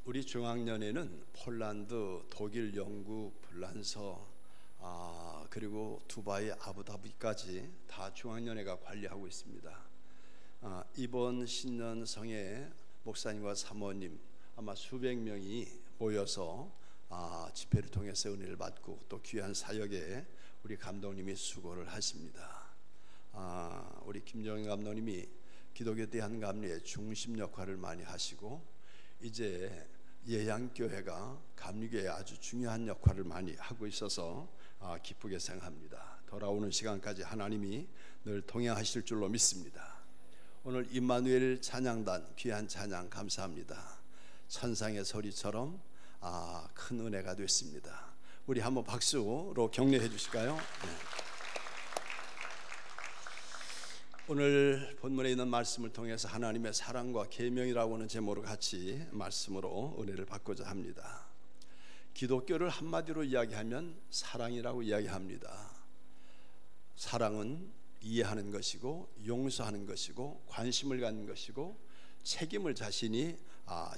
우리 중앙연회는 폴란드, 독일, 영국, 불란서, 그리고 두바이, 아부다비까지 다 중앙연회가 관리하고 있습니다. 이번 신년성에 목사님과 사모님 아마 수백 명이 모여서 집회를 통해서 은혜를 받고 또 귀한 사역에 우리 감독님이 수고를 하십니다. 우리 김정인 감독님이 기독교 대한감리의 중심 역할을 많이 하시고 이제 예양교회가 감리교회에 아주 중요한 역할을 많이 하고 있어서 기쁘게 생각합니다. 돌아오는 시간까지 하나님이 늘 동행하실 줄로 믿습니다. 오늘 임마누엘 찬양단 귀한 찬양 감사합니다. 천상의 소리처럼 큰 은혜가 됐습니다. 우리 한번 박수로 격려해 주실까요? 네. 오늘 본문에 있는 말씀을 통해서 하나님의 사랑과 계명이라고 하는 제목으로 같이 말씀으로 은혜를 받고자 합니다. 기독교를 한마디로 이야기하면 사랑이라고 이야기합니다. 사랑은 이해하는 것이고 용서하는 것이고 관심을 갖는 것이고 책임을 자신이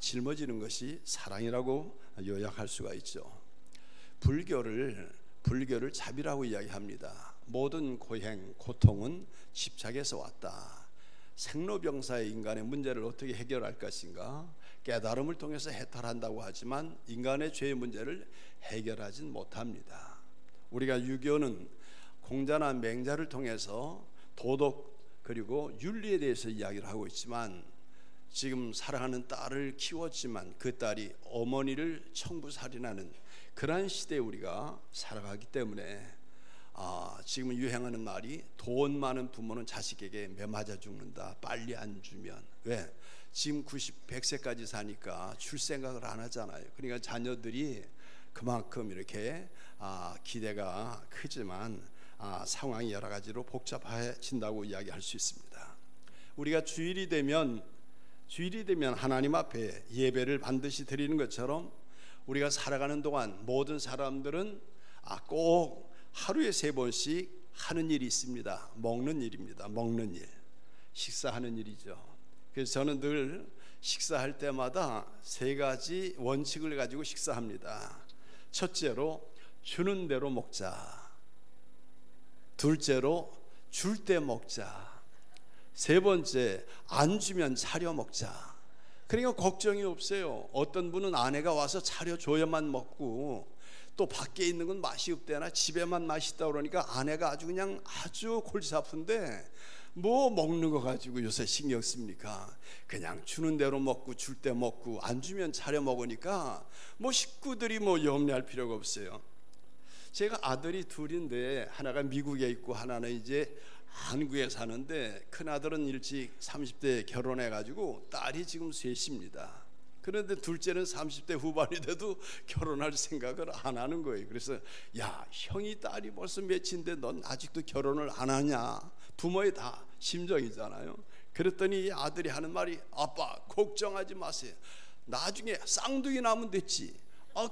짊어지는 것이 사랑이라고 요약할 수가 있죠. 불교를 자비라고 이야기합니다. 모든 고행, 고통은 집착에서 왔다. 생로병사의 인간의 문제를 어떻게 해결할 것인가? 깨달음을 통해서 해탈한다고 하지만 인간의 죄의 문제를 해결하진 못합니다. 우리가 유교는 공자나 맹자를 통해서 도덕 그리고 윤리에 대해서 이야기를 하고 있지만 지금 사랑하는 딸을 키웠지만 그 딸이 어머니를 청부살인하는 그러한 시대에 우리가 살아가기 때문에 지금 유행하는 말이 돈 많은 부모는 자식에게 매맞아 죽는다. 빨리 안 주면. 왜? 지금 90, 100세까지 사니까 줄 생각을 안 하잖아요. 그러니까 자녀들이 그만큼 이렇게 기대가 크지만 상황이 여러 가지로 복잡해진다고 이야기할 수 있습니다. 우리가 주일이 되면 하나님 앞에 예배를 반드시 드리는 것처럼 우리가 살아가는 동안 모든 사람들은 꼭 하루에 3번씩 하는 일이 있습니다. 먹는 일입니다. 먹는 일, 식사하는 일이죠. 그래서 저는 늘 식사할 때마다 3가지 원칙을 가지고 식사합니다. 첫째로 주는 대로 먹자. 둘째로 줄 때 먹자. 3번째 안 주면 차려 먹자. 그러니까 걱정이 없어요. 어떤 분은 아내가 와서 차려줘야만 먹고 또 밖에 있는 건 맛이 없대나 집에만 맛있다 그러니까 아내가 아주 골치 아픈데 뭐 먹는 거 가지고 요새 신경 씁니까? 그냥 주는 대로 먹고 줄 때 먹고 안 주면 차려 먹으니까 뭐 식구들이 뭐 염려할 필요가 없어요. 제가 아들이 둘인데 하나가 미국에 있고 하나는 이제 한국에 사는데 큰아들은 일찍 30대에 결혼해가지고 딸이 지금 셋입니다. 그런데 둘째는 30대 후반이 돼도 결혼할 생각을 안 하는 거예요. 그래서 야, 형이 딸이 벌써 몇인데 넌 아직도 결혼을 안 하냐? 부모의 다 심정이잖아요. 그랬더니 아들이 하는 말이 아빠 걱정하지 마세요. 나중에 쌍둥이 나면 됐지.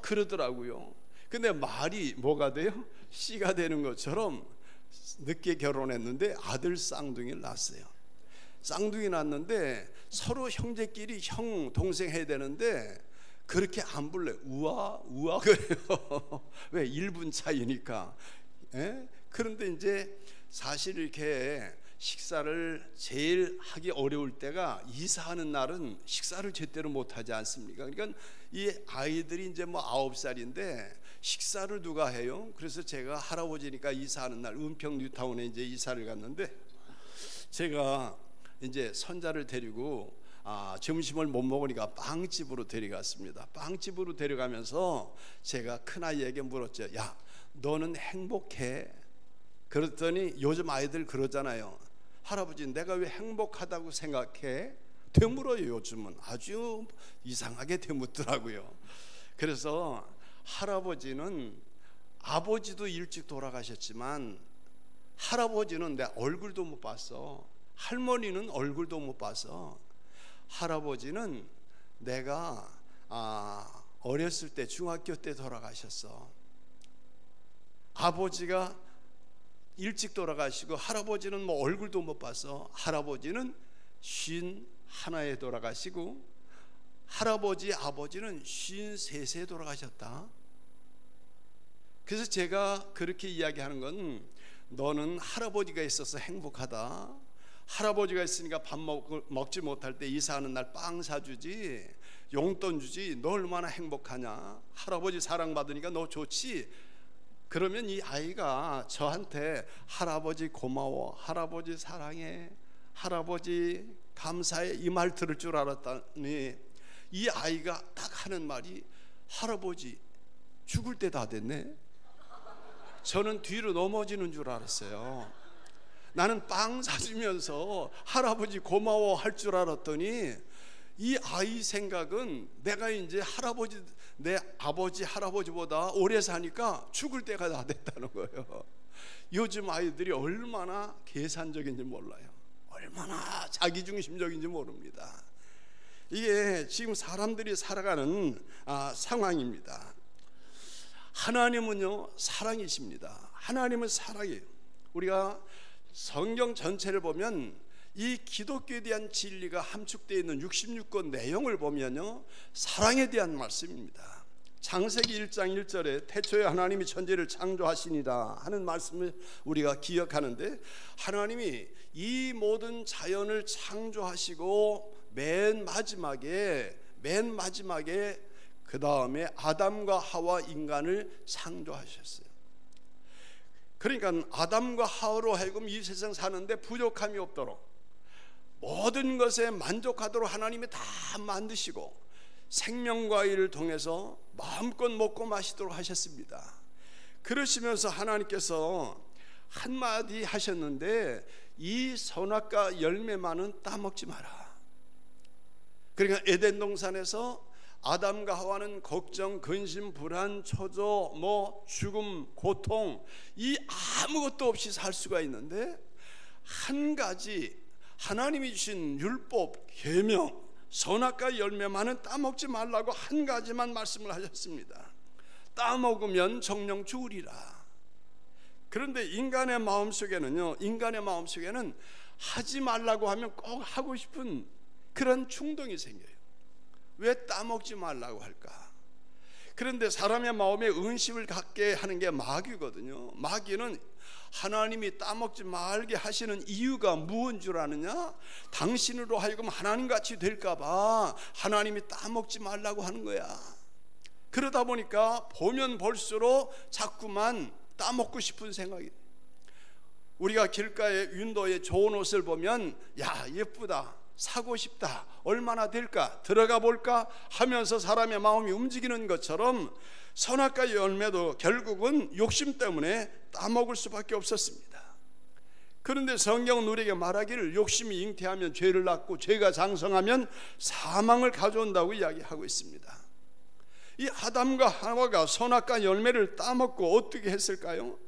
그러더라고요. 근데 말이 뭐가 돼요? 씨가 되는 것처럼 늦게 결혼했는데 아들 쌍둥이를 낳았어요. 쌍둥이 낳았는데 서로 형제끼리 형 동생 해야 되는데 그렇게 안 불러요. 우아 그래요. 왜? 1분 차이니까. 그런데 이제 사실 이렇게 식사를 제일 하기 어려울 때가 이사하는 날은 식사를 제대로 못하지 않습니까? 그러니까 이 아이들이 이제 뭐 9살인데 식사를 누가 해요? 그래서 제가 할아버지니까 이사하는 날 은평 뉴타운에 이제 이사를 갔는데 제가 이제 손자를 데리고 점심을 못 먹으니까 빵집으로 데려갔습니다. 빵집으로 데려가면서 제가 큰아이에게 물었죠. 야, 너는 행복해? 그랬더니 요즘 아이들 그러잖아요. 할아버지 내가 왜 행복하다고 생각해? 되물어요. 요즘은 아주 이상하게 되묻더라고요. 그래서 할아버지는 아버지도 일찍 돌아가셨지만 할아버지는 내 얼굴도 못 봤어. 할머니는 얼굴도 못 봐서 할아버지는 내가 어렸을 때 중학교 때 돌아가셨어. 아버지가 일찍 돌아가시고 할아버지는 뭐 얼굴도 못 봐서 할아버지는 51에 돌아가시고 할아버지 아버지는 53세 돌아가셨다. 그래서 제가 그렇게 이야기하는 건, 너는 할아버지가 있어서 행복하다. 할아버지가 있으니까 밥 먹지 못할 때 이사하는 날 빵 사주지, 용돈 주지, 너 얼마나 행복하냐. 할아버지 사랑받으니까 너 좋지. 그러면 이 아이가 저한테 할아버지 고마워, 할아버지 사랑해, 할아버지 감사해, 이 말 들을 줄 알았더니 이 아이가 딱 하는 말이, 할아버지 죽을 때 다 됐네. 저는 뒤로 넘어지는 줄 알았어요. 나는 빵 사주면서 할아버지 고마워 할 줄 알았더니 이 아이 생각은 내가 이제 할아버지, 내 아버지 할아버지보다 오래 사니까 죽을 때가 다 됐다는 거예요. 요즘 아이들이 얼마나 계산적인지 몰라요. 얼마나 자기중심적인지 모릅니다. 이게 지금 사람들이 살아가는 상황입니다. 하나님은요 사랑이십니다. 하나님은 사랑이에요. 우리가 성경 전체를 보면 이 기독교에 대한 진리가 함축되어 있는 66권 내용을 보면요, 사랑에 대한 말씀입니다. 창세기 1장 1절에 태초에 하나님이 천지를 창조하시니라 하는 말씀을 우리가 기억하는데, 하나님이 이 모든 자연을 창조하시고 맨 마지막에 그 다음에 아담과 하와 인간을 창조하셨어요. 그러니까 아담과 하와로 하여금 이 세상 사는데 부족함이 없도록, 모든 것에 만족하도록 하나님이 다 만드시고 생명과일을 통해서 마음껏 먹고 마시도록 하셨습니다. 그러시면서 하나님께서 한마디 하셨는데, 이 선악과 열매만은 따먹지 마라. 그러니까 에덴 동산에서 아담과 하와는 걱정, 근심, 불안, 초조, 죽음, 고통, 이 아무것도 없이 살 수가 있는데, 한 가지 하나님이 주신 율법, 계명, 선악과 열매만은 따먹지 말라고 한 가지만 말씀을 하셨습니다. 따먹으면 정령 죽으리라. 그런데 인간의 마음속에는 하지 말라고 하면 꼭 하고 싶은 그런 충동이 생겨요. 왜 따먹지 말라고 할까? 그런데 사람의 마음에 의심을 갖게 하는 게 마귀거든요. 마귀는 하나님이 따먹지 말게 하시는 이유가 무엇인 줄 아느냐? 당신으로 하여금 하나님같이 될까봐 하나님이 따먹지 말라고 하는 거야. 그러다 보니까 보면 볼수록 자꾸만 따먹고 싶은 생각이. 우리가 길가에 윈도에 좋은 옷을 보면, 야 예쁘다, 사고 싶다, 얼마나 될까, 들어가 볼까 하면서 사람의 마음이 움직이는 것처럼 선악과 열매도 결국은 욕심 때문에 따먹을 수밖에 없었습니다. 그런데 성경은 우리에게 말하기를, 욕심이 잉태하면 죄를 낳고 죄가 장성하면 사망을 가져온다고 이야기하고 있습니다. 이 아담과 하와가 선악과 열매를 따먹고 어떻게 했을까요?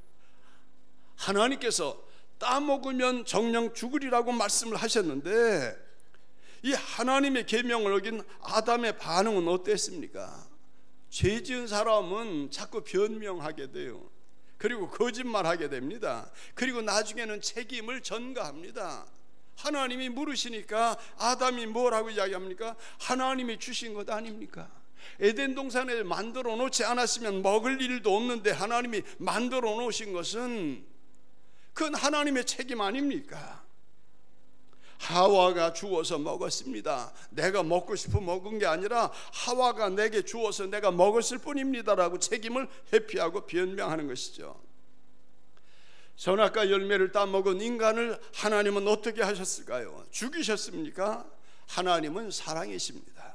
하나님께서 따먹으면 정령 죽으리라고 말씀을 하셨는데, 이 하나님의 계명을 어긴 아담의 반응은 어땠습니까? 죄 지은 사람은 자꾸 변명하게 돼요. 그리고 거짓말하게 됩니다. 그리고 나중에는 책임을 전가합니다. 하나님이 물으시니까 아담이 뭐라고 이야기합니까? 하나님이 주신 것 아닙니까? 에덴 동산에 만들어 놓지 않았으면 먹을 일도 없는데 하나님이 만들어 놓으신 것은 그건 하나님의 책임 아닙니까? 하와가 주워서 먹었습니다. 내가 먹고 싶어 먹은 게 아니라 하와가 내게 주워서 내가 먹었을 뿐입니다라고 책임을 회피하고 변명하는 것이죠. 선악과 열매를 따먹은 인간을 하나님은 어떻게 하셨을까요? 죽이셨습니까? 하나님은 사랑이십니다.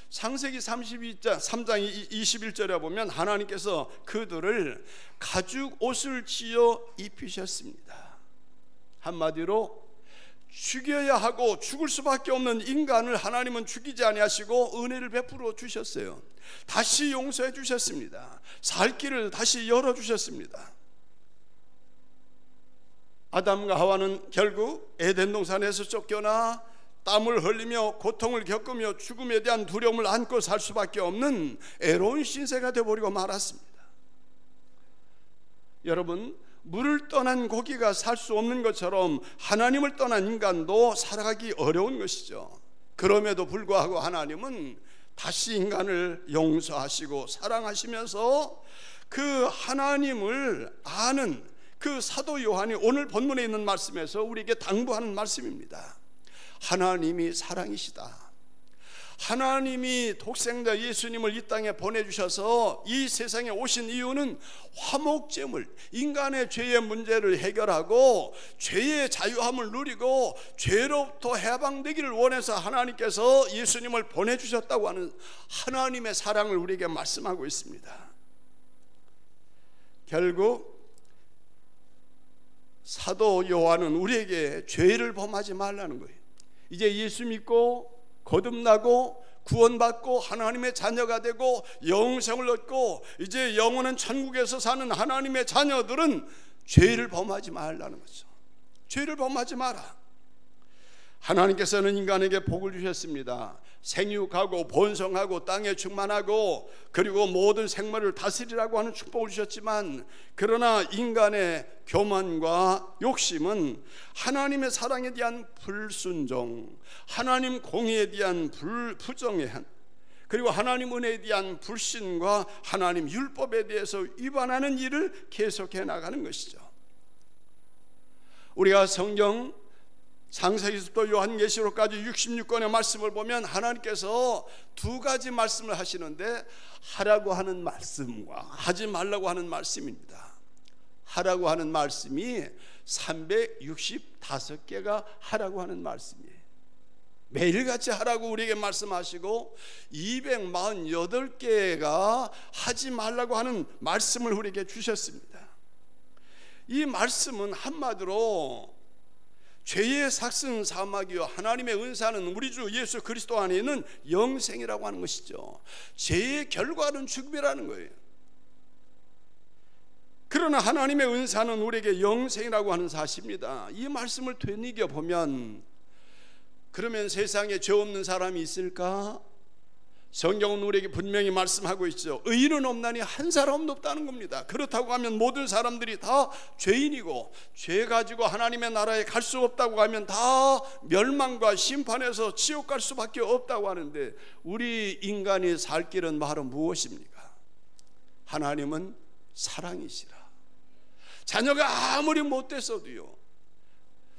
창세기 3장 21절에 보면 하나님께서 그들을 가죽 옷을 지어 입히셨습니다. 한마디로 죽여야 하고 죽을 수밖에 없는 인간을 하나님은 죽이지 아니하시고 은혜를 베풀어 주셨어요. 다시 용서해 주셨습니다. 살 길을 다시 열어 주셨습니다. 아담과 하와는 결국 에덴 동산에서 쫓겨나 땀을 흘리며 고통을 겪으며 죽음에 대한 두려움을 안고 살 수밖에 없는 애로운 신세가 되어버리고 말았습니다. 여러분, 물을 떠난 고기가 살 수 없는 것처럼 하나님을 떠난 인간도 살아가기 어려운 것이죠. 그럼에도 불구하고 하나님은 다시 인간을 용서하시고 사랑하시면서 그 하나님을 아는 그 사도 요한이 오늘 본문에 있는 말씀에서 우리에게 당부하는 말씀입니다. 하나님이 사랑이시다. 하나님이 독생자 예수님을 이 땅에 보내주셔서 이 세상에 오신 이유는 화목제물, 인간의 죄의 문제를 해결하고 죄의 자유함을 누리고 죄로부터 해방되기를 원해서 하나님께서 예수님을 보내주셨다고 하는 하나님의 사랑을 우리에게 말씀하고 있습니다. 결국 사도 요한은 우리에게 죄를 범하지 말라는 거예요. 이제 예수 믿고 거듭나고 구원받고 하나님의 자녀가 되고 영생을 얻고 이제 영원한 천국에서 사는 하나님의 자녀들은 죄를 범하지 말라는 거죠. 죄를 범하지 마라. 하나님께서는 인간에게 복을 주셨습니다. 생육하고 번성하고 땅에 충만하고 그리고 모든 생물을 다스리라고 하는 축복을 주셨지만, 그러나 인간의 교만과 욕심은 하나님의 사랑에 대한 불순종, 하나님 공의에 대한 부정한, 그리고 하나님 은혜에 대한 불신과 하나님 율법에 대해서 위반하는 일을 계속해 나가는 것이죠. 우리가 성경 창세기부터 요한계시록까지 66권의 말씀을 보면 하나님께서 두 가지 말씀을 하시는데, 하라고 하는 말씀과 하지 말라고 하는 말씀입니다. 하라고 하는 말씀이 365개가 하라고 하는 말씀이에요. 매일같이 하라고 우리에게 말씀하시고 248개가 하지 말라고 하는 말씀을 우리에게 주셨습니다. 이 말씀은 한마디로 죄의 삭슨 사막이요 하나님의 은사는 우리 주 예수 그리스도 안에 있는 영생이라고 하는 것이죠. 죄의 결과는 죽음이라는 거예요. 그러나 하나님의 은사는 우리에게 영생이라고 하는 사실입니다. 이 말씀을 되새겨보면, 그러면 세상에 죄 없는 사람이 있을까? 성경은 우리에게 분명히 말씀하고 있죠. 의인은 없나니 한 사람도 없다는 겁니다. 그렇다고 하면 모든 사람들이 다 죄인이고, 죄 가지고 하나님의 나라에 갈 수 없다고 하면 다 멸망과 심판에서 지옥 갈 수밖에 없다고 하는데, 우리 인간이 살 길은 바로 무엇입니까? 하나님은 사랑이시라. 자녀가 아무리 못됐어도요,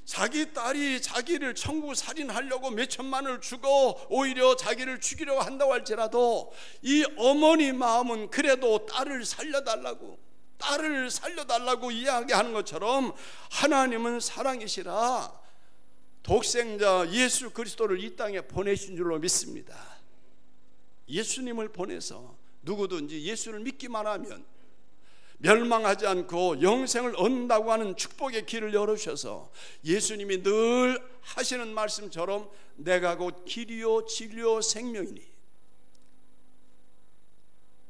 자기 딸이 자기를 천국 살인하려고 몇 천만을 주고 오히려 자기를 죽이려고 한다고 할지라도 이 어머니 마음은 그래도 딸을 살려달라고 이야기하는 것처럼 하나님은 사랑이시라 독생자 예수 그리스도를 이 땅에 보내신 줄로 믿습니다. 예수님을 보내서 누구든지 예수를 믿기만 하면 멸망하지 않고 영생을 얻는다고 하는 축복의 길을 열어주셔서, 예수님이 늘 하시는 말씀처럼 내가 곧 길이요 진리요 생명이니,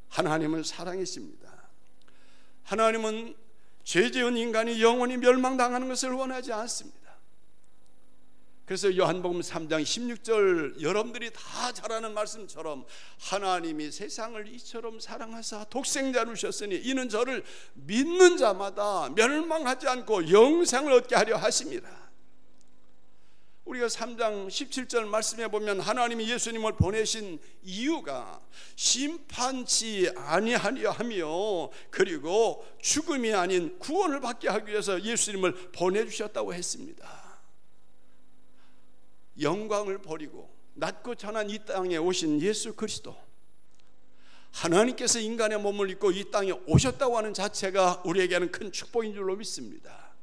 하나님은 사랑이십니다. 하나님은 죄 지은 인간이 영원히 멸망당하는 것을 원하지 않습니다. 그래서 요한복음 3장 16절 여러분들이 다 잘 아는 말씀처럼, 하나님이 세상을 이처럼 사랑하사 독생자를 주셨으니 이는 저를 믿는 자마다 멸망하지 않고 영생을 얻게 하려 하심이라. 우리가 3장 17절 말씀해 보면 하나님이 예수님을 보내신 이유가 심판치 아니하려 하며 그리고 죽음이 아닌 구원을 받게 하기 위해서 예수님을 보내주셨다고 했습니다. 영광을 버리고 낮고 천한 이 땅에 오신 예수 그리스도, 하나님께서 인간의 몸을 입고 이 땅에 오셨다고 하는 자체가 우리에게는 큰 축복인 줄로 믿습니다.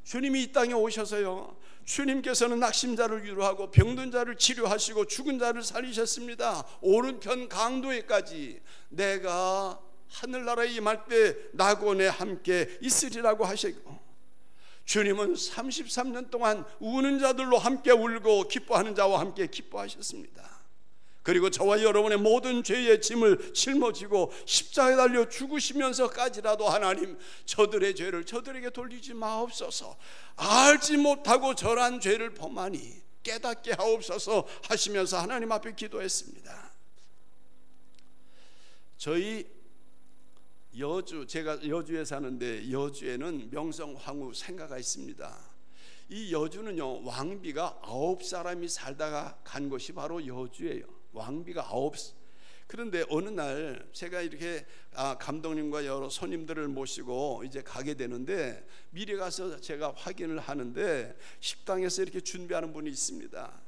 주님이 이 땅에 오셔서요, 주님께서는 낙심자를 위로하고 병든 자를 치료하시고 죽은 자를 살리셨습니다. 오른편 강도에까지 내가 하늘나라에 임할 때 나곤에 함께 있으리라고 하시고, 주님은 33년 동안 우는 자들로 함께 울고 기뻐하는 자와 함께 기뻐하셨습니다. 그리고 저와 여러분의 모든 죄의 짐을 짊어지고 십자가에 달려 죽으시면서까지라도 하나님, 저들의 죄를 저들에게 돌리지 마옵소서, 알지 못하고 저런 죄를 범하니 깨닫게 하옵소서 하시면서 하나님 앞에 기도했습니다. 저희 제가 여주에 사는데, 여주에는 명성 황후 생가가 있습니다. 이 여주는요, 왕비가 9사람이 살다가 간 곳이 바로 여주예요. 왕비가 9. 그런데 어느 날 제가 이렇게 감독님과 여러 손님들을 모시고 이제 가게 되는데, 미리 가서 제가 확인을 하는데 식당에서 이렇게 준비하는 분이 있습니다.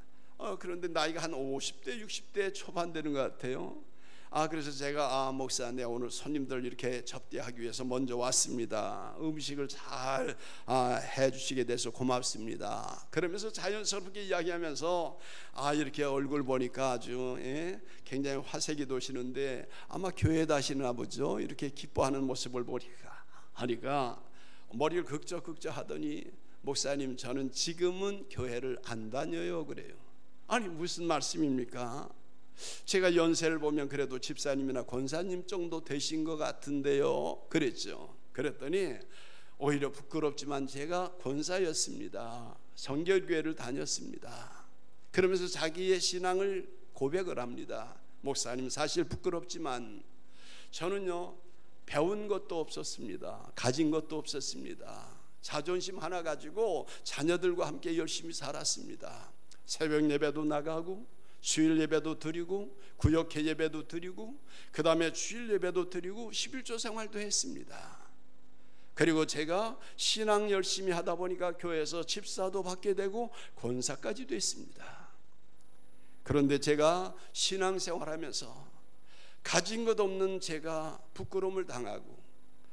그런데 나이가 한 50대 60대 초반 되는 것 같아요. 그래서 제가 목사님, 오늘 손님들 이렇게 접대하기 위해서 먼저 왔습니다. 음식을 잘 해주시게 돼서 고맙습니다. 그러면서 자연스럽게 이야기하면서 이렇게 얼굴 보니까 아주 굉장히 화색이 도시는데 아마 교회 다시는 아버죠. 이렇게 기뻐하는 모습을 보니까 하니까 머리를 긁적긁적 하더니, 목사님, 저는 지금은 교회를 안 다녀요 그래요. 아니 무슨 말씀입니까? 제가 연세를 보면 그래도 집사님이나 권사님 정도 되신 것 같은데요 그랬죠. 그랬더니 오히려 부끄럽지만 제가 권사였습니다. 성결교회를 다녔습니다. 그러면서 자기의 신앙을 고백을 합니다. 목사님, 사실 부끄럽지만 저는요, 배운 것도 없었습니다. 가진 것도 없었습니다. 자존심 하나 가지고 자녀들과 함께 열심히 살았습니다. 새벽 예배도 나가고 주일 예배도 드리고 구역회 예배도 드리고 그 다음에 주일 예배도 드리고 11조 생활도 했습니다. 그리고 제가 신앙 열심히 하다 보니까 교회에서 집사도 받게 되고 권사까지도 했습니다. 그런데 제가 신앙 생활하면서 가진 것 없는 제가 부끄러움을 당하고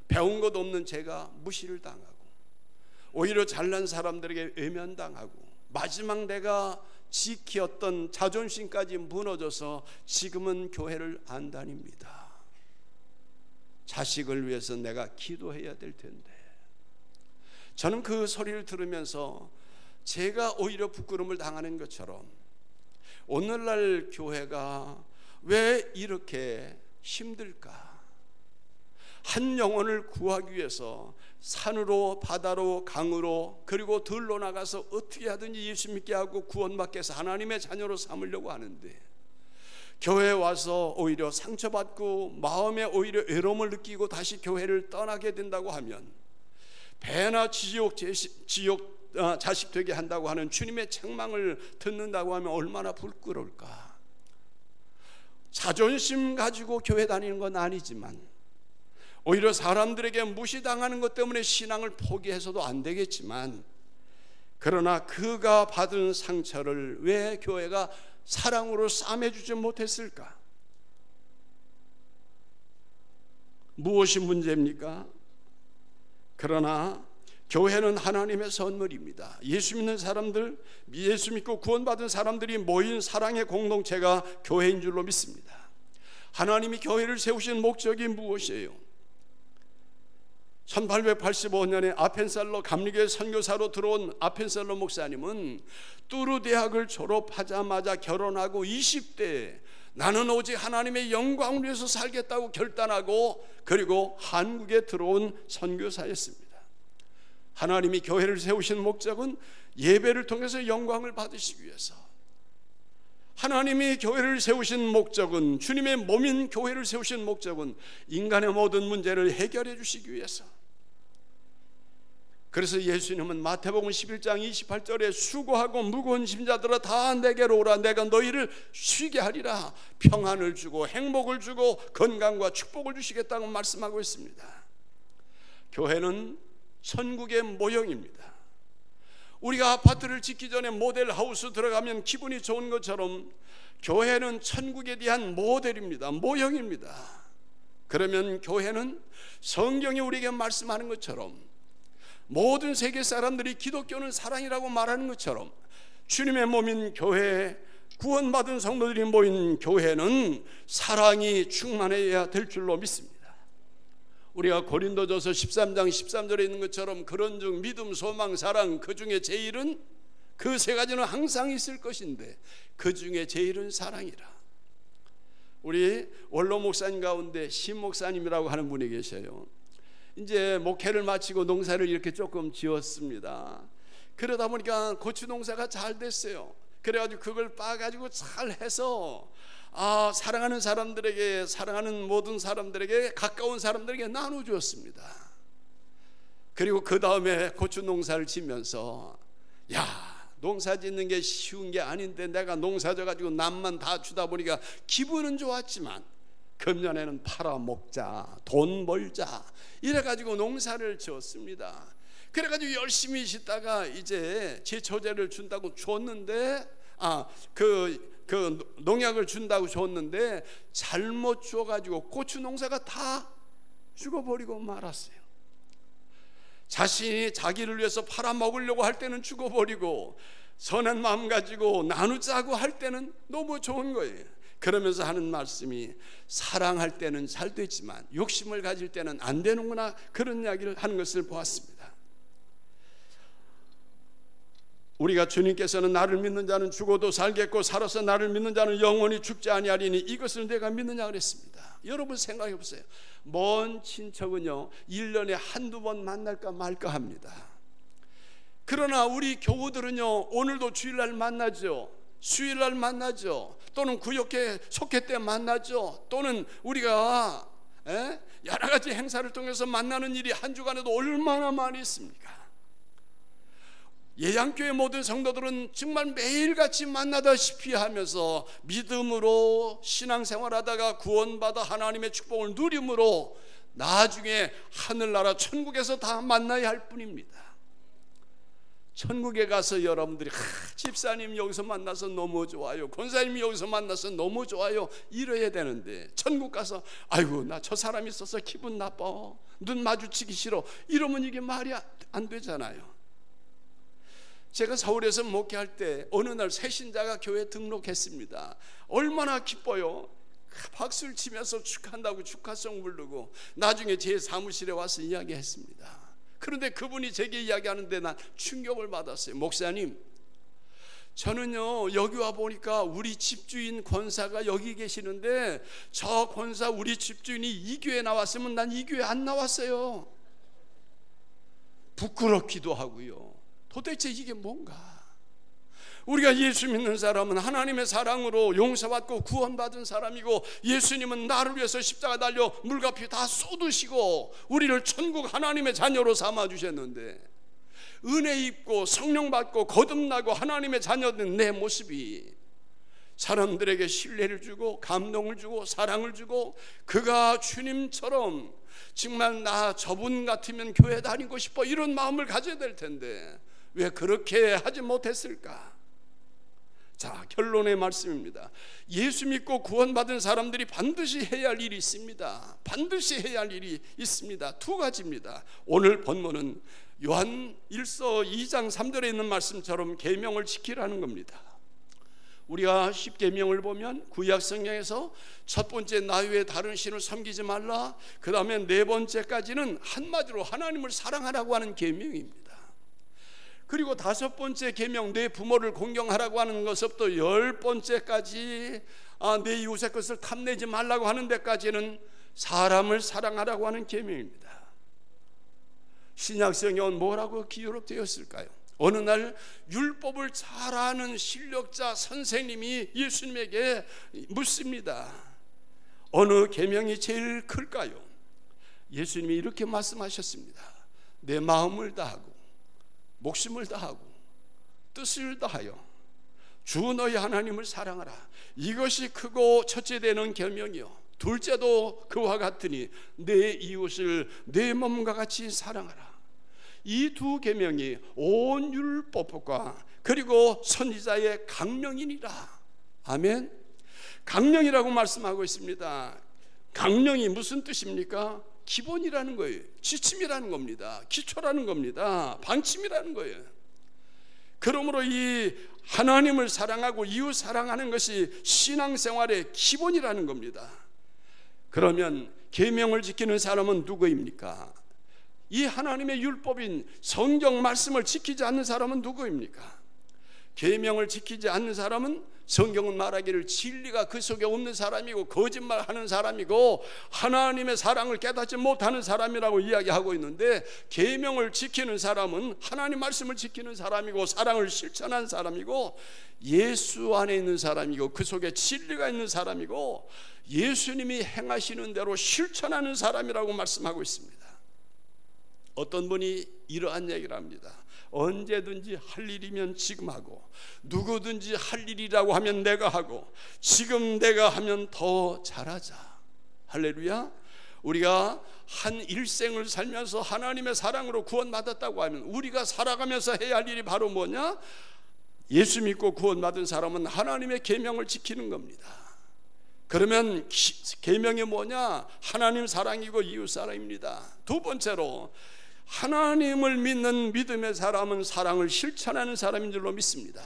배운 것 없는 제가 무시를 당하고 오히려 잘난 사람들에게 외면당하고 마지막 내가 지켰던 자존심까지 무너져서 지금은 교회를 안 다닙니다. 자식을 위해서 내가 기도해야 될 텐데. 저는 그 소리를 들으면서 제가 오히려 부끄러움을 당하는 것처럼 오늘날 교회가 왜 이렇게 힘들까? 한 영혼을 구하기 위해서 산으로 바다로 강으로 그리고 들로 나가서 어떻게 하든지 예수 믿게 하고 구원받게 해서 하나님의 자녀로 삼으려고 하는데, 교회에 와서 오히려 상처받고 마음에 오히려 외로움을 느끼고 다시 교회를 떠나게 된다고 하면 배나 지옥 자식 되게 한다고 하는 주님의 책망을 듣는다고 하면 얼마나 부끄러울까. 자존심 가지고 교회 다니는 건 아니지만 오히려 사람들에게 무시당하는 것 때문에 신앙을 포기해서도 안 되겠지만, 그러나 그가 받은 상처를 왜 교회가 사랑으로 싸매주지 못했을까? 무엇이 문제입니까? 그러나 교회는 하나님의 선물입니다. 예수 믿는 사람들, 예수 믿고 구원받은 사람들이 모인 사랑의 공동체가 교회인 줄로 믿습니다. 하나님이 교회를 세우신 목적이 무엇이에요? 1885년에 아펜살로 감리교회 선교사로 들어온 아펜살로 목사님은 뚜르 대학을 졸업하자마자 결혼하고 20대에 나는 오직 하나님의 영광을 위해서 살겠다고 결단하고 그리고 한국에 들어온 선교사였습니다. 하나님이 교회를 세우신 목적은 예배를 통해서 영광을 받으시기 위해서, 하나님이 교회를 세우신 목적은, 주님의 몸인 교회를 세우신 목적은 인간의 모든 문제를 해결해 주시기 위해서. 그래서 예수님은 마태복음 11장 28절에 수고하고 무거운 짐자들아 다 내게로 오라, 내가 너희를 쉬게 하리라. 평안을 주고 행복을 주고 건강과 축복을 주시겠다고 말씀하고 있습니다. 교회는 천국의 모형입니다. 우리가 아파트를 짓기 전에 모델하우스 들어가면 기분이 좋은 것처럼 교회는 천국에 대한 모델입니다. 모형입니다. 그러면 교회는 성경이 우리에게 말씀하는 것처럼, 모든 세계 사람들이 기독교는 사랑이라고 말하는 것처럼 주님의 몸인 교회, 구원받은 성도들이 모인 교회는 사랑이 충만해야 될 줄로 믿습니다. 우리가 고린도전서 13장 13절에 있는 것처럼 그런즉 믿음, 소망, 사랑, 그 중에 제일은, 그 세 가지는 항상 있을 것인데 그 중에 제일은 사랑이라. 우리 원로 목사님 가운데 신 목사님이라고 하는 분이 계셔요. 이제 목회를 마치고 농사를 이렇게 조금 지었습니다. 그러다 보니까 고추 농사가 잘 됐어요. 그래가지고 그걸 빠가지고 잘 해서 사랑하는 사람들에게, 사랑하는 모든 사람들에게, 가까운 사람들에게 나눠주었습니다. 그리고 그 다음에 고추 농사를 지면서 야, 농사 짓는 게 쉬운 게 아닌데 내가 농사 져가지고 남만 다 주다 보니까 기분은 좋았지만 금년에는 팔아먹자, 돈 벌자 이래가지고 농사를 지었습니다. 그래가지고 열심히 짓다가 이제 제초제를 준다고 줬는데 그 농약을 준다고 줬는데 잘못 주어가지고 고추 농사가 다 죽어버리고 말았어요. 자신이 자기를 위해서 팔아먹으려고 할 때는 죽어버리고 선한 마음 가지고 나누자고 할 때는 너무 좋은 거예요. 그러면서 하는 말씀이 사랑할 때는 잘 되지만 욕심을 가질 때는 안 되는구나, 그런 이야기를 하는 것을 보았습니다. 우리가 주님께서는 나를 믿는 자는 죽어도 살겠고 살아서 나를 믿는 자는 영원히 죽지 아니하리니 이것을 내가 믿느냐 그랬습니다. 여러분 생각해 보세요. 먼 친척은요 1년에 한두 번 만날까 말까 합니다. 그러나 우리 교우들은요 오늘도 주일날 만나죠, 수요일날 만나죠, 또는 구역회 속회 때 만나죠, 또는 우리가 여러 가지 행사를 통해서 만나는 일이 한 주간에도 얼마나 많이 있습니까? 예양교회 모든 성도들은 정말 매일같이 만나다시피 하면서 믿음으로 신앙생활하다가 구원받아 하나님의 축복을 누림으로 나중에 하늘나라 천국에서 다 만나야 할 뿐입니다. 천국에 가서 여러분들이 집사님 여기서 만나서 너무 좋아요, 권사님 여기서 만나서 너무 좋아요 이래야 되는데, 천국 가서 아이고 나 저 사람 있어서 기분 나빠, 눈 마주치기 싫어 이러면 이게 말이 안 되잖아요. 제가 서울에서 목회할 때 어느 날 새신자가 교회에 등록했습니다. 얼마나 기뻐요. 박수를 치면서 축하한다고 축하송 부르고 나중에 제 사무실에 와서 이야기했습니다. 그런데 그분이 제게 이야기하는데 난 충격을 받았어요. 목사님, 저는요 여기 와 보니까 우리 집주인 권사가 여기 계시는데 저 권사 우리 집주인이 이 교회 나왔으면 난 이 교회 안 나왔어요. 부끄럽기도 하고요. 도대체 이게 뭔가? 우리가 예수 믿는 사람은 하나님의 사랑으로 용서받고 구원받은 사람이고, 예수님은 나를 위해서 십자가 달려 물과 피 다 쏟으시고 우리를 천국 하나님의 자녀로 삼아주셨는데, 은혜 입고 성령 받고 거듭나고 하나님의 자녀된 내 모습이 사람들에게 신뢰를 주고 감동을 주고 사랑을 주고, 그가 주님처럼 정말 나 저분 같으면 교회 다니고 싶어 이런 마음을 가져야 될 텐데 왜 그렇게 하지 못했을까? 자, 결론의 말씀입니다. 예수 믿고 구원받은 사람들이 반드시 해야 할 일이 있습니다. 반드시 해야 할 일이 있습니다. 두 가지입니다. 오늘 본문은 요한 1서 2장 3절에 있는 말씀처럼 계명을 지키라는 겁니다. 우리가 10계명을 보면 구약 성경에서 첫 번째 나 외에 다른 신을 섬기지 말라, 그 다음에 네 번째까지는 한마디로 하나님을 사랑하라고 하는 계명입니다. 그리고 다섯 번째 계명 내 부모를 공경하라고 하는 것부터 10번째까지 내 이웃의 것을 탐내지 말라고 하는 데까지는 사람을 사랑하라고 하는 계명입니다. 신약 성경은 뭐라고 기록되었을까요? 어느 날 율법을 잘 아는 신력자 선생님이 예수님에게 묻습니다. 어느 계명이 제일 클까요? 예수님이 이렇게 말씀하셨습니다. 내 마음을 다하고 목숨을 다하고 뜻을 다하여 주 너희 하나님을 사랑하라. 이것이 크고 첫째 되는 계명이요 둘째도 그와 같으니 내 이웃을 내 몸과 같이 사랑하라. 이 두 계명이 온 율법과 그리고 선지자의 강령이니라. 아멘. 강령이라고 말씀하고 있습니다. 강령이 무슨 뜻입니까? 기본이라는 거예요. 지침이라는 겁니다. 기초라는 겁니다. 방침이라는 거예요. 그러므로 이 하나님을 사랑하고 이웃 사랑하는 것이 신앙생활의 기본이라는 겁니다. 그러면 계명을 지키는 사람은 누구입니까? 이 하나님의 율법인 성경 말씀을 지키지 않는 사람은 누구입니까? 계명을 지키지 않는 사람은 성경은 말하기를 진리가 그 속에 없는 사람이고 거짓말하는 사람이고 하나님의 사랑을 깨닫지 못하는 사람이라고 이야기하고 있는데, 계명을 지키는 사람은 하나님 말씀을 지키는 사람이고 사랑을 실천한 사람이고 예수 안에 있는 사람이고 그 속에 진리가 있는 사람이고 예수님이 행하시는 대로 실천하는 사람이라고 말씀하고 있습니다. 어떤 분이 이러한 얘기를 합니다. 언제든지 할 일이면 지금 하고, 누구든지 할 일이라고 하면 내가 하고, 지금 내가 하면 더 잘하자. 할렐루야. 우리가 한 일생을 살면서 하나님의 사랑으로 구원받았다고 하면 우리가 살아가면서 해야 할 일이 바로 뭐냐? 예수 믿고 구원받은 사람은 하나님의 계명을 지키는 겁니다. 그러면 계명이 뭐냐? 하나님 사랑이고 이웃 사랑입니다. 두 번째로, 하나님을 믿는 믿음의 사람은 사랑을 실천하는 사람인 줄로 믿습니다.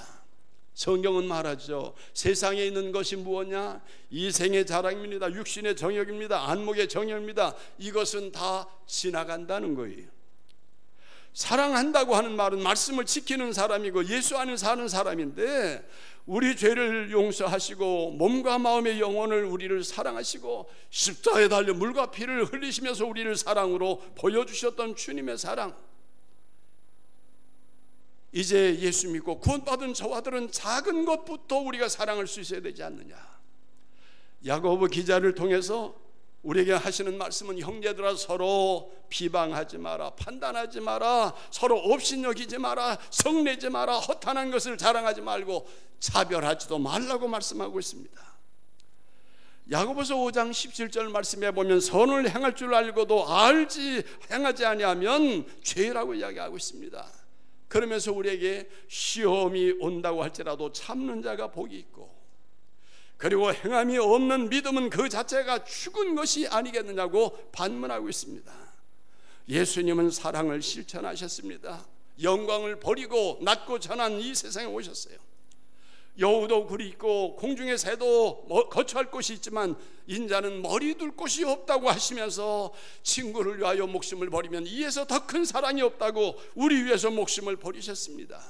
성경은 말하죠. 세상에 있는 것이 무엇냐? 이생의 자랑입니다. 육신의 정욕입니다. 안목의 정욕입니다. 이것은 다 지나간다는 거예요. 사랑한다고 하는 말은 말씀을 지키는 사람이고 예수 안에 사는 사람인데, 우리 죄를 용서하시고 몸과 마음의 영혼을 우리를 사랑하시고 십자가에 달려 물과 피를 흘리시면서 우리를 사랑으로 보여주셨던 주님의 사랑, 이제 예수 믿고 구원받은 저와들은 작은 것부터 우리가 사랑할 수 있어야 되지 않느냐. 야고보 기자를 통해서 우리에게 하시는 말씀은, 형제들아 서로 비방하지 마라, 판단하지 마라, 서로 업신여기지 마라, 성내지 마라, 허탄한 것을 자랑하지 말고 차별하지도 말라고 말씀하고 있습니다. 야고보서 5장 17절 말씀에 보면, 선을 행할 줄 알고도 행하지 아니하면 죄라고 이야기하고 있습니다. 그러면서 우리에게 시험이 온다고 할지라도 참는 자가 복이 있고, 그리고 행함이 없는 믿음은 그 자체가 죽은 것이 아니겠느냐고 반문하고 있습니다. 예수님은 사랑을 실천하셨습니다. 영광을 버리고 낮고 전한 이 세상에 오셨어요. 여우도 굴이 있고 공중의 새도 거처할 곳이 있지만 인자는 머리 둘 곳이 없다고 하시면서 친구를 위하여 목숨을 버리면 이에서 더 큰 사랑이 없다고 우리 위해서 목숨을 버리셨습니다.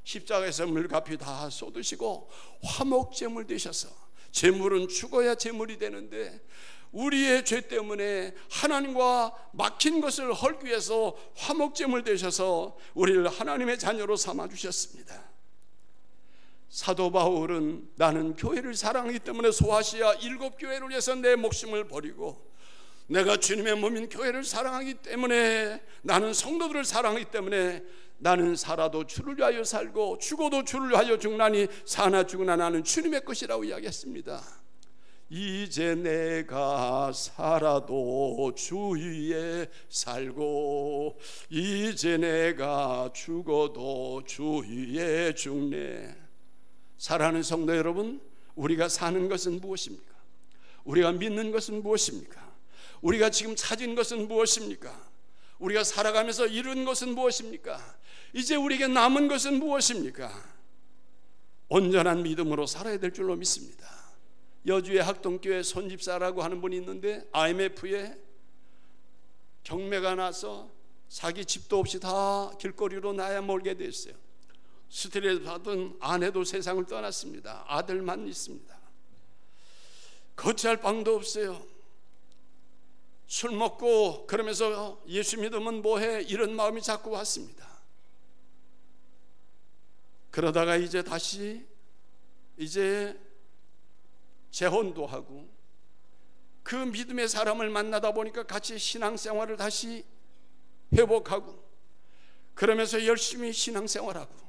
십자가에서 물값이 다 쏟으시고 화목제물 되셔서, 제물은 죽어야 제물이 되는데 우리의 죄 때문에 하나님과 막힌 것을 헐기 위해서 화목제물 되셔서 우리를 하나님의 자녀로 삼아주셨습니다. 사도 바울은 나는 교회를 사랑하기 때문에 소아시아 7교회를 위해서 내 목숨을 버리고, 내가 주님의 몸인 교회를 사랑하기 때문에, 나는 성도들을 사랑하기 때문에 나는 살아도 주를 위하여 살고 죽어도 주를 위하여 죽나니 사나 죽으나 나는 주님의 것이라고 이야기했습니다. 이제 내가 살아도 주 위에 살고, 이제 내가 죽어도 주 위에 죽네. 사랑하는 성도 여러분, 우리가 사는 것은 무엇입니까? 우리가 믿는 것은 무엇입니까? 우리가 지금 찾은 것은 무엇입니까? 우리가 살아가면서 이룬 것은 무엇입니까? 이제 우리에게 남은 것은 무엇입니까? 온전한 믿음으로 살아야 될 줄로 믿습니다. 여주의 학동교회 손집사라고 하는 분이 있는데, IMF에 경매가 나서 자기 집도 없이 다 길거리로 나야 몰게 됐어요. 스트레스 받은 아내도 세상을 떠났습니다. 아들만 있습니다. 거치할 방도 없어요. 술 먹고 그러면서 예수 믿으면 뭐해, 이런 마음이 자꾸 왔습니다. 그러다가 이제 다시 재혼도 하고, 그 믿음의 사람을 만나다 보니까 같이 신앙생활을 다시 회복하고, 그러면서 열심히 신앙생활하고,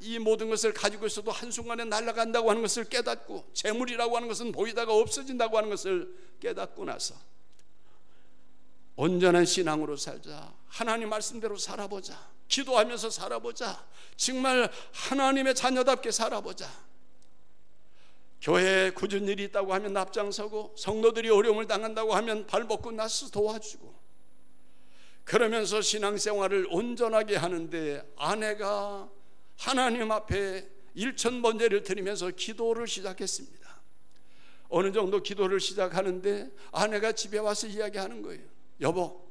이 모든 것을 가지고 있어도 한순간에 날아간다고 하는 것을 깨닫고, 재물이라고 하는 것은 보이다가 없어진다고 하는 것을 깨닫고 나서 온전한 신앙으로 살자, 하나님 말씀대로 살아보자, 기도하면서 살아보자, 정말 하나님의 자녀답게 살아보자. 교회에 굳은 일이 있다고 하면 앞장서고, 성도들이 어려움을 당한다고 하면 발벗고 나서 도와주고, 그러면서 신앙생활을 온전하게 하는데, 아내가 하나님 앞에 일천번제를 드리면서 기도를 시작했습니다. 어느 정도 기도를 시작하는데 아내가 집에 와서 이야기하는 거예요. 여보,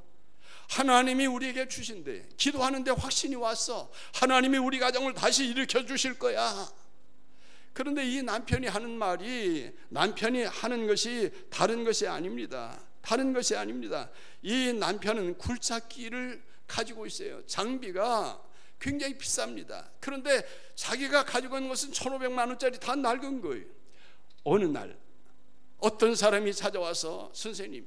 하나님이 우리에게 주신대. 기도하는데 확신이 왔어. 하나님이 우리 가정을 다시 일으켜 주실 거야. 그런데 이 남편이 하는 말이, 남편이 하는 것이 다른 것이 아닙니다. 다른 것이 아닙니다. 이 남편은 굴착기를 가지고 있어요. 장비가 굉장히 비쌉니다. 그런데 자기가 가지고 있는 것은 1,500만 원짜리 다 낡은 거예요. 어느 날 어떤 사람이 찾아와서, 선생님,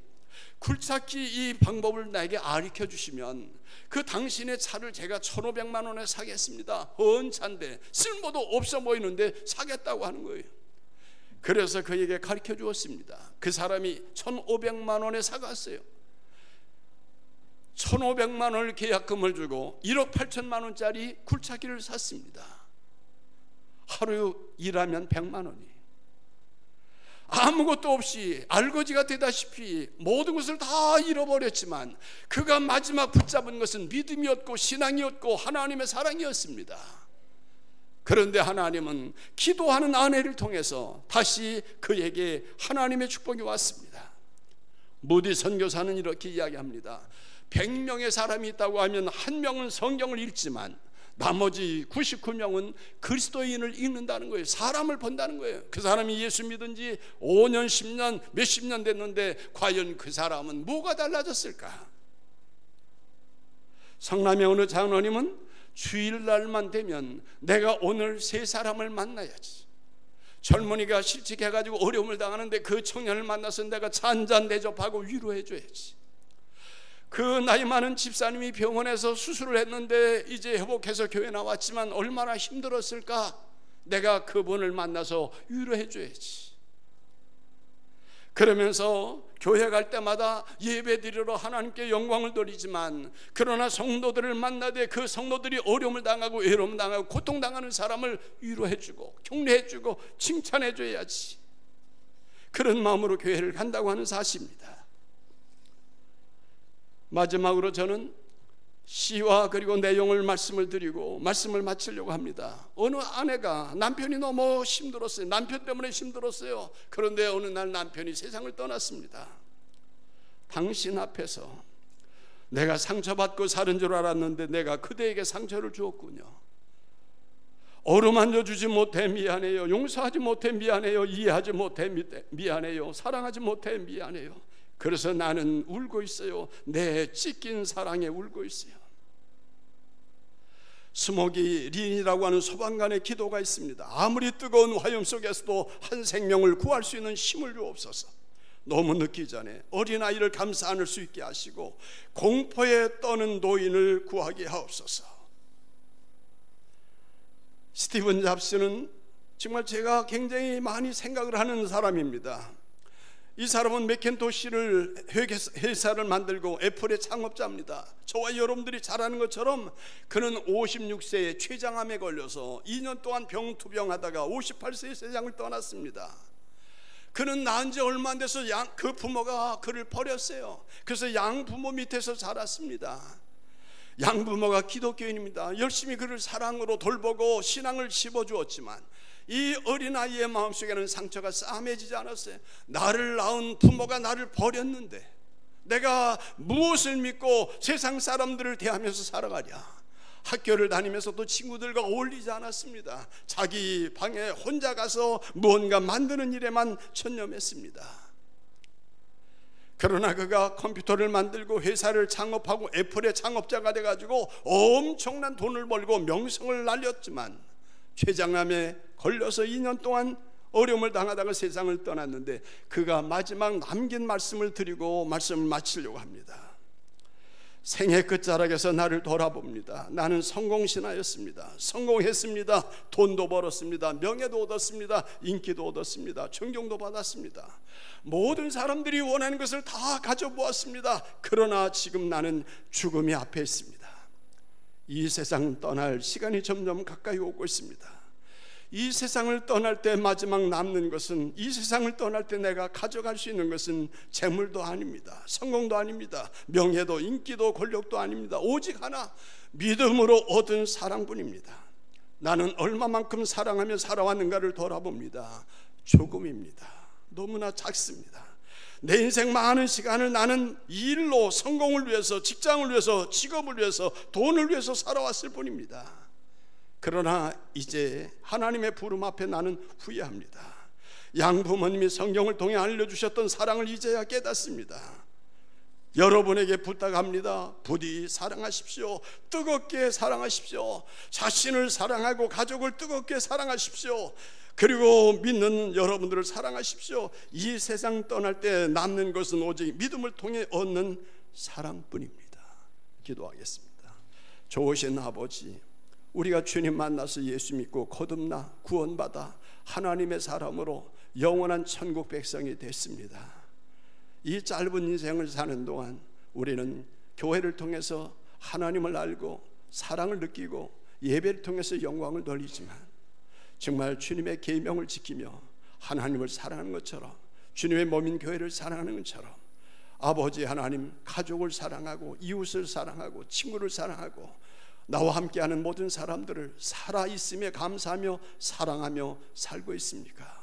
굴착기 이 방법을 나에게 가르쳐 주시면 그 당신의 차를 제가 1,500만 원에 사겠습니다. 헌차인데 쓸모도 없어 보이는데 사겠다고 하는 거예요. 그래서 그에게 가르쳐 주었습니다. 그 사람이 1,500만 원에 사갔어요. 1,500만 원을 계약금을 주고 1억 8천만 원짜리 굴착기를 샀습니다. 하루 일하면 100만 원이. 아무것도 없이 알거지가 되다시피 모든 것을 다 잃어버렸지만 그가 마지막 붙잡은 것은 믿음이었고 신앙이었고 하나님의 사랑이었습니다. 그런데 하나님은 기도하는 아내를 통해서 다시 그에게 하나님의 축복이 왔습니다. 무디 선교사는 이렇게 이야기합니다. 100명의 사람이 있다고 하면 한 명은 성경을 읽지만 나머지 99명은 그리스도인을 읽는다는 거예요. 사람을 본다는 거예요. 그 사람이 예수 믿은 지 5년, 10년, 몇십 년 됐는데 과연 그 사람은 뭐가 달라졌을까? 성남의 어느 장로님은 주일날만 되면 내가 오늘 세 사람을 만나야지. 젊은이가 실직해가지고 어려움을 당하는데 그 청년을 만나서 내가 차 한잔 대접하고 위로해줘야지. 그 나이 많은 집사님이 병원에서 수술을 했는데 이제 회복해서 교회 나왔지만 얼마나 힘들었을까? 내가 그분을 만나서 위로해 줘야지. 그러면서 교회 갈 때마다 예배 드리러 하나님께 영광을 돌리지만 그러나 성도들을 만나되 그 성도들이 어려움을 당하고 외로움 당하고 고통당하는 사람을 위로해 주고 격려해 주고 칭찬해 줘야지. 그런 마음으로 교회를 간다고 하는 사실입니다. 마지막으로 저는 시와 그리고 내용을 말씀을 드리고 말씀을 마치려고 합니다. 어느 아내가 남편이 너무 힘들었어요. 남편 때문에 힘들었어요. 그런데 어느 날 남편이 세상을 떠났습니다. 당신 앞에서 내가 상처받고 사는 줄 알았는데 내가 그대에게 상처를 주었군요. 어루만져 주지 못해 미안해요. 용서하지 못해 미안해요. 이해하지 못해 미안해요. 사랑하지 못해 미안해요. 그래서 나는 울고 있어요. 내 찢긴 사랑에 울고 있어요. 스모기 린이라고 하는 소방관의 기도가 있습니다. 아무리 뜨거운 화염 속에서도 한 생명을 구할 수 있는 힘을 주옵소서. 너무 늦기 전에 어린아이를 감싸 안을 수 있게 하시고 공포에 떠는 노인을 구하게 하옵소서. 스티븐 잡스는 정말 제가 굉장히 많이 생각을 하는 사람입니다. 이 사람은 맥킨토시를 회사를 만들고 애플의 창업자입니다. 저와 여러분들이 잘 아는 것처럼 그는 56세에 췌장암에 걸려서 2년 동안 병투병하다가 58세에 세상을 떠났습니다. 그는 낳은 지 얼마 안 돼서 그 부모가 그를 버렸어요. 그래서 양부모 밑에서 자랐습니다. 양부모가 기독교인입니다. 열심히 그를 사랑으로 돌보고 신앙을 씹어주었지만 이 어린아이의 마음속에는 상처가 싸매지지 않았어요. 나를 낳은 부모가 나를 버렸는데 내가 무엇을 믿고 세상 사람들을 대하면서 살아가랴. 학교를 다니면서도 친구들과 어울리지 않았습니다. 자기 방에 혼자 가서 무언가 만드는 일에만 전념했습니다. 그러나 그가 컴퓨터를 만들고 회사를 창업하고 애플의 창업자가 돼가지고 엄청난 돈을 벌고 명성을 날렸지만 췌장암에 걸려서 2년 동안 어려움을 당하다가 세상을 떠났는데 그가 마지막 남긴 말씀을 드리고 말씀을 마치려고 합니다. 생애 끝자락에서 나를 돌아봅니다. 나는 성공신화였습니다. 성공했습니다. 돈도 벌었습니다. 명예도 얻었습니다. 인기도 얻었습니다. 존경도 받았습니다. 모든 사람들이 원하는 것을 다 가져보았습니다. 그러나 지금 나는 죽음이 앞에 있습니다. 이 세상 떠날 시간이 점점 가까이 오고 있습니다. 이 세상을 떠날 때 마지막 남는 것은, 이 세상을 떠날 때 내가 가져갈 수 있는 것은 재물도 아닙니다. 성공도 아닙니다. 명예도 인기도 권력도 아닙니다. 오직 하나, 믿음으로 얻은 사랑뿐입니다. 나는 얼마만큼 사랑하며 살아왔는가를 돌아봅니다. 조금입니다. 너무나 작습니다. 내 인생 많은 시간을 나는 일로, 성공을 위해서, 직장을 위해서, 직업을 위해서, 돈을 위해서 살아왔을 뿐입니다. 그러나 이제 하나님의 부름 앞에 나는 후회합니다. 양부모님이 성경을 통해 알려주셨던 사랑을 이제야 깨닫습니다. 여러분에게 부탁합니다. 부디 사랑하십시오. 뜨겁게 사랑하십시오. 자신을 사랑하고 가족을 뜨겁게 사랑하십시오. 그리고 믿는 여러분들을 사랑하십시오. 이 세상 떠날 때 남는 것은 오직 믿음을 통해 얻는 사랑뿐입니다. 기도하겠습니다. 좋으신 아버지, 우리가 주님 만나서 예수 믿고 거듭나 구원받아 하나님의 사람으로 영원한 천국 백성이 됐습니다. 이 짧은 인생을 사는 동안 우리는 교회를 통해서 하나님을 알고 사랑을 느끼고 예배를 통해서 영광을 돌리지만 정말 주님의 계명을 지키며 하나님을 사랑하는 것처럼, 주님의 몸인 교회를 사랑하는 것처럼 아버지 하나님, 가족을 사랑하고 이웃을 사랑하고 친구를 사랑하고 나와 함께하는 모든 사람들을 살아있음에 감사하며 사랑하며 살고 있습니까?